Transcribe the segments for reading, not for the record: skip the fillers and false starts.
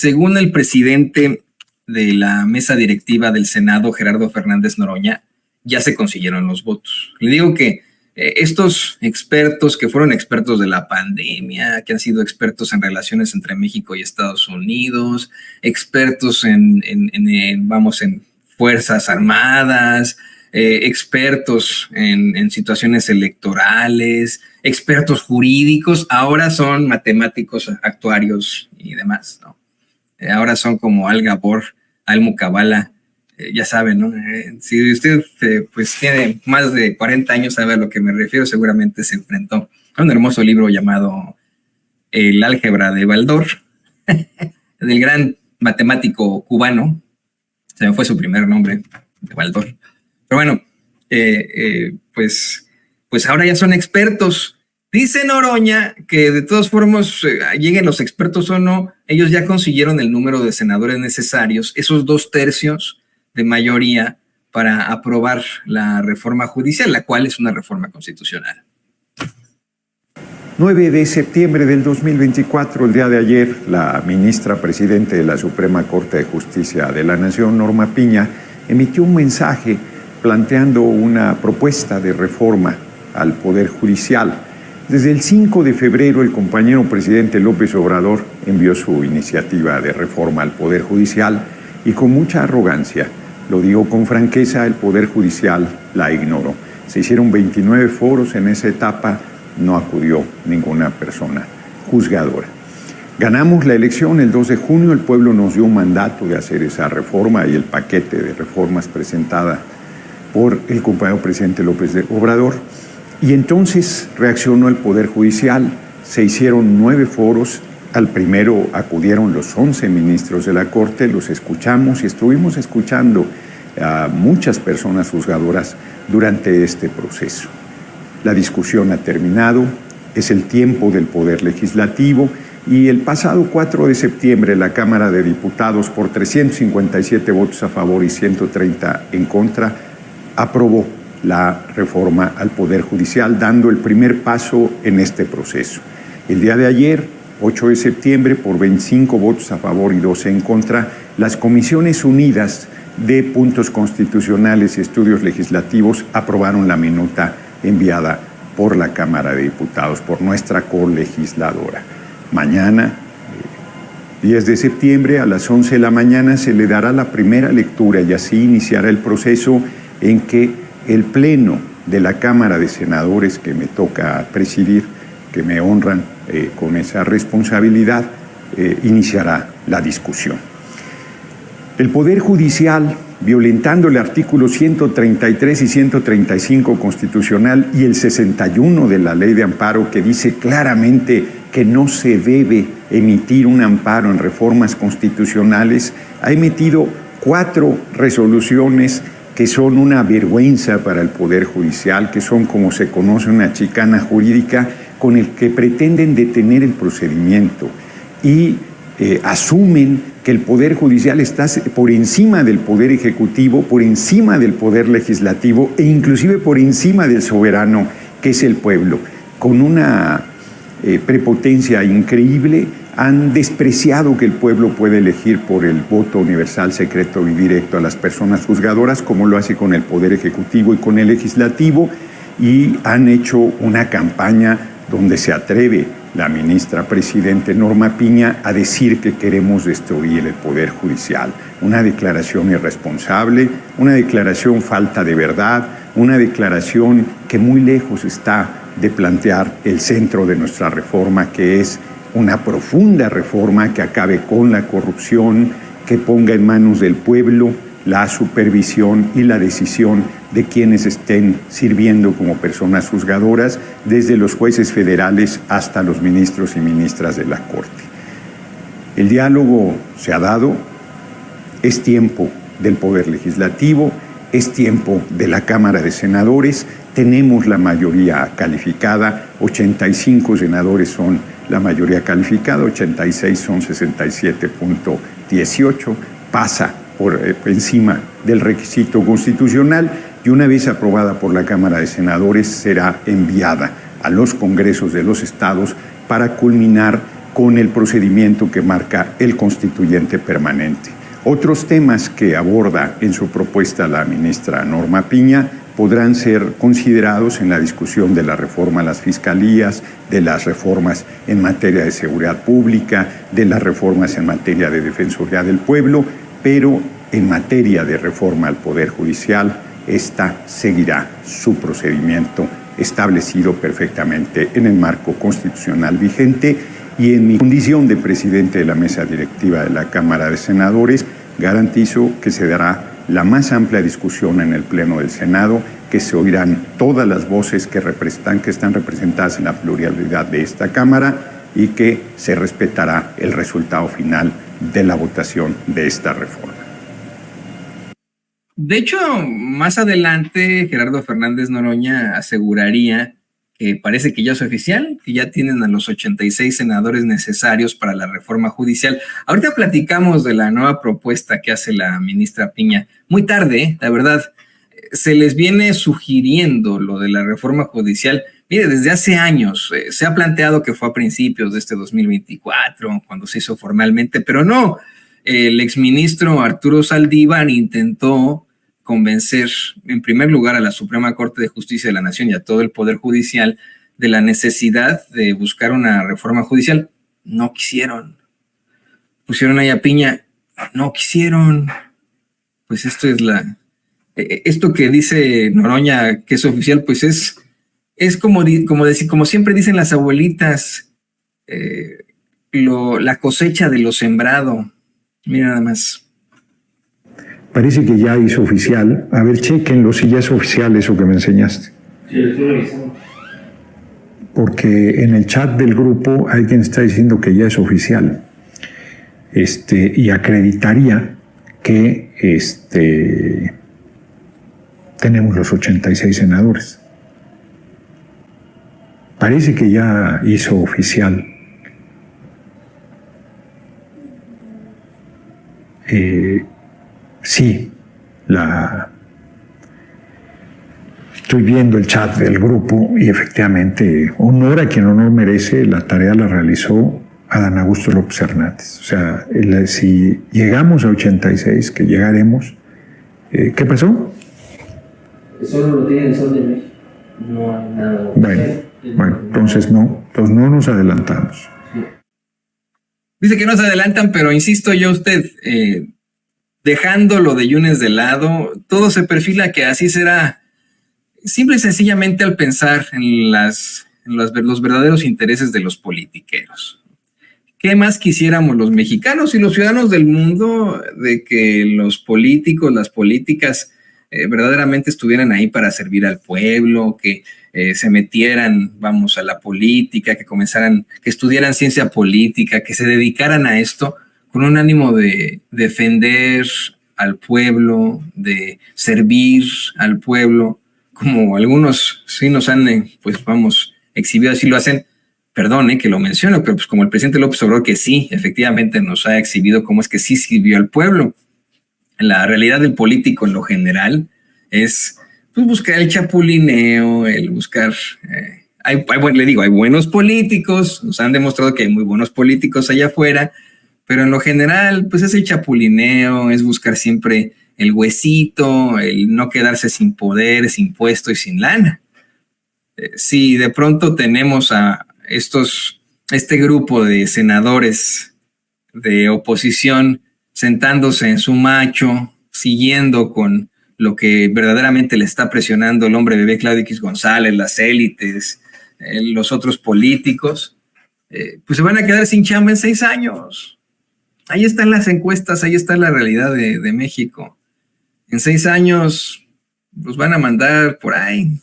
Según el presidente de la mesa directiva del Senado, Gerardo Fernández Noroña, ya se consiguieron los votos. Le digo que estos expertos que fueron expertos de la pandemia, que han sido expertos en relaciones entre México y Estados Unidos, expertos en fuerzas armadas, expertos en situaciones electorales, expertos jurídicos, ahora son matemáticos, actuarios y demás, ¿no? Ahora son como Al Gabor, Al Muqabala, ya saben, ¿no? Si usted pues tiene más de 40 años, sabe a lo que me refiero, seguramente se enfrentó a un hermoso libro llamado El álgebra de Baldor, del gran matemático cubano, se me fue su primer nombre, de Baldor. Pero bueno, pues ahora ya son expertos. Dice Noroña que de todas formas, lleguen los expertos o no, ellos ya consiguieron el número de senadores necesarios, esos 2/3 de mayoría para aprobar la reforma judicial, la cual es una reforma constitucional. 9 de septiembre del 2024, el día de ayer, la ministra presidente de la Suprema Corte de Justicia de la Nación, Norma Piña, emitió un mensaje planteando una propuesta de reforma al Poder Judicial. Desde el 5 de febrero, el compañero presidente López Obrador envió su iniciativa de reforma al Poder Judicial y con mucha arrogancia, lo digo con franqueza, el Poder Judicial la ignoró. Se hicieron 29 foros en esa etapa, no acudió ninguna persona juzgadora. Ganamos la elección el 2 de junio, el pueblo nos dio un mandato de hacer esa reforma y el paquete de reformas presentada por el compañero presidente López Obrador. Y entonces reaccionó el Poder Judicial, se hicieron 9 foros, al primero acudieron los 11 ministros de la Corte, los escuchamos y estuvimos escuchando a muchas personas juzgadoras durante este proceso. La discusión ha terminado, es el tiempo del Poder Legislativo y el pasado 4 de septiembre la Cámara de Diputados, por 357 votos a favor y 130 en contra, aprobó la reforma al Poder Judicial, dando el primer paso en este proceso. El día de ayer, 8 de septiembre, por 25 votos a favor y 12 en contra, las Comisiones Unidas de Puntos Constitucionales y Estudios Legislativos aprobaron la minuta enviada por la Cámara de Diputados, por nuestra colegisladora. Mañana, 10 de septiembre, a las 11 de la mañana, se le dará la primera lectura y así iniciará el proceso en que el Pleno de la Cámara de Senadores, que me toca presidir, que me honran con esa responsabilidad, iniciará la discusión. El Poder Judicial, violentando el artículo 133 y 135 constitucional y el 61 de la Ley de Amparo, que dice claramente que no se debe emitir un amparo en reformas constitucionales, ha emitido 4 resoluciones que son una vergüenza para el Poder Judicial, que son, como se conoce, una chicana jurídica con el que pretenden detener el procedimiento y asumen que el Poder Judicial está por encima del Poder Ejecutivo, por encima del Poder Legislativo e inclusive por encima del soberano, que es el pueblo. Con una prepotencia increíble, han despreciado que el pueblo puede elegir por el voto universal, secreto y directo a las personas juzgadoras, como lo hace con el Poder Ejecutivo y con el Legislativo, y han hecho una campaña donde se atreve la ministra presidente Norma Piña a decir que queremos destruir el Poder Judicial. Una declaración irresponsable, una declaración falta de verdad, una declaración que muy lejos está de plantear el centro de nuestra reforma, que es una profunda reforma que acabe con la corrupción, que ponga en manos del pueblo la supervisión y la decisión de quienes estén sirviendo como personas juzgadoras, desde los jueces federales hasta los ministros y ministras de la Corte. El diálogo se ha dado, es tiempo del Poder Legislativo, es tiempo de la Cámara de Senadores, tenemos la mayoría calificada, 85 senadores son la mayoría calificada, 86 son 67.18, pasa por encima del requisito constitucional y una vez aprobada por la Cámara de Senadores será enviada a los congresos de los estados para culminar con el procedimiento que marca el constituyente permanente. Otros temas que aborda en su propuesta la ministra Norma Piña podrán ser considerados en la discusión de la reforma a las fiscalías, de las reformas en materia de seguridad pública, de las reformas en materia de defensoría del pueblo, pero en materia de reforma al Poder Judicial, esta seguirá su procedimiento establecido perfectamente en el marco constitucional vigente, y en mi condición de presidente de la mesa directiva de la Cámara de Senadores, garantizo que se dará la más amplia discusión en el Pleno del Senado, que se oirán todas las voces que están representadas en la pluralidad de esta Cámara y que se respetará el resultado final de la votación de esta reforma. De hecho, más adelante, Gerardo Fernández Noroña aseguraría que parece que ya es oficial, que ya tienen a los 86 senadores necesarios para la reforma judicial. Ahorita platicamos de la nueva propuesta que hace la ministra Piña. Muy tarde, la verdad, se les viene sugiriendo lo de la reforma judicial. Mire, desde hace años se ha planteado que fue a principios de este 2024, cuando se hizo formalmente, pero no. El exministro Arturo Saldívar intentó convencer, en primer lugar, a la Suprema Corte de Justicia de la Nación y a todo el Poder Judicial de la necesidad de buscar una reforma judicial. No quisieron. Pusieron ahí a Piña. No quisieron. Pues esto que dice Noroña que es oficial, pues es como siempre dicen las abuelitas, la cosecha de lo sembrado. Mira nada más. Parece que ya hizo oficial. A ver, chéquenlo si ya es oficial eso que me enseñaste. Sí, lo estoy revisando. Porque en el chat del grupo hay quien está diciendo que ya es oficial. Y acreditaría que tenemos los 86 senadores. Parece que ya hizo oficial. Sí, estoy viendo el chat del grupo y efectivamente, honor a quien honor merece, la tarea la realizó Adán Augusto López Hernández. O sea, si llegamos a 86, que llegaremos, ¿qué pasó? Solo lo tiene el Sol de México, no hay nada. Bueno, entonces no nos adelantamos. Dice que no se adelantan, pero insisto yo usted, dejando lo de Yunes de lado, todo se perfila que así será, simple y sencillamente al pensar en los verdaderos intereses de los politiqueros. ¿Qué más quisiéramos los mexicanos y los ciudadanos del mundo de que los políticos, las políticas verdaderamente estuvieran ahí para servir al pueblo, que se metieran, a la política, que estudiaran ciencia política, que se dedicaran a esto con un ánimo de defender al pueblo, de servir al pueblo, como algunos sí nos han, exhibido, así lo hacen. Perdón que lo menciono, pero pues como el presidente López Obrador, que sí, efectivamente nos ha exhibido cómo es que sí sirvió al pueblo. La realidad del político en lo general es buscar el chapulineo, el buscar... hay buenos políticos, nos han demostrado que hay muy buenos políticos allá afuera, pero en lo general, pues es el chapulineo, es buscar siempre el huesito, el no quedarse sin poder, sin puesto y sin lana. Si de pronto tenemos a este grupo de senadores de oposición sentándose en su macho, siguiendo con lo que verdaderamente le está presionando el hombre bebé Claudio X González, las élites, los otros políticos, pues se van a quedar sin chamba en 6 años. Ahí están las encuestas, ahí está la realidad de México. En 6 años los van a mandar por ahí.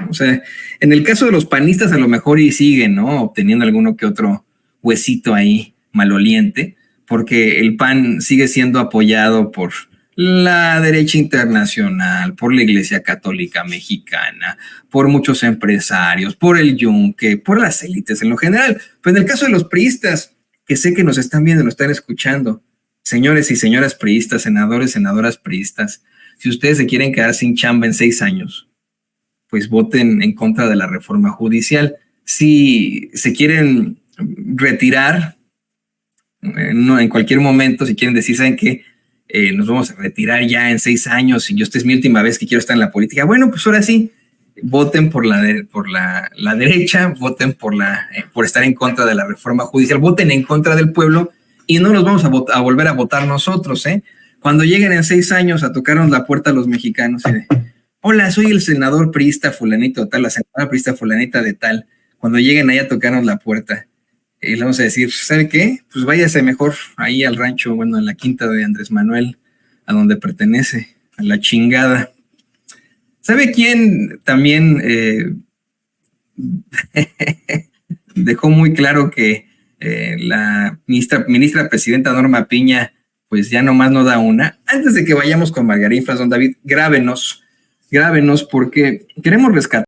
O sea, en el caso de los panistas a lo mejor y siguen, ¿no? Obteniendo alguno que otro huesito ahí maloliente, porque el PAN sigue siendo apoyado por la derecha internacional, por la Iglesia Católica Mexicana, por muchos empresarios, por el yunque, por las élites en lo general. Pero en el caso de los priistas, que sé que nos están viendo, nos están escuchando, señores y señoras priistas, senadores, senadoras priistas, si ustedes se quieren quedar sin chamba en 6 años, pues voten en contra de la reforma judicial. Si se quieren retirar No, en cualquier momento, si quieren decir, ¿saben qué? Nos vamos a retirar ya en 6 años y esta es mi última vez que quiero estar en la política. Bueno, pues ahora sí, voten por la derecha, voten por estar en contra de la reforma judicial, voten en contra del pueblo y no los vamos a volver a votar nosotros, ¿eh? Cuando lleguen en 6 años a tocarnos la puerta a los mexicanos, hola, soy el senador priista fulanito de tal, la senadora priista fulanita de tal. Cuando lleguen ahí a tocarnos la puerta, y le vamos a decir, ¿sabe qué? Pues váyase mejor ahí al rancho, bueno, en la quinta de Andrés Manuel, a donde pertenece, a la chingada. ¿Sabe quién también dejó muy claro que la ministra presidenta Norma Piña, pues ya nomás no da una? Antes de que vayamos con Margarín Frazón, David, grábenos, porque queremos rescatar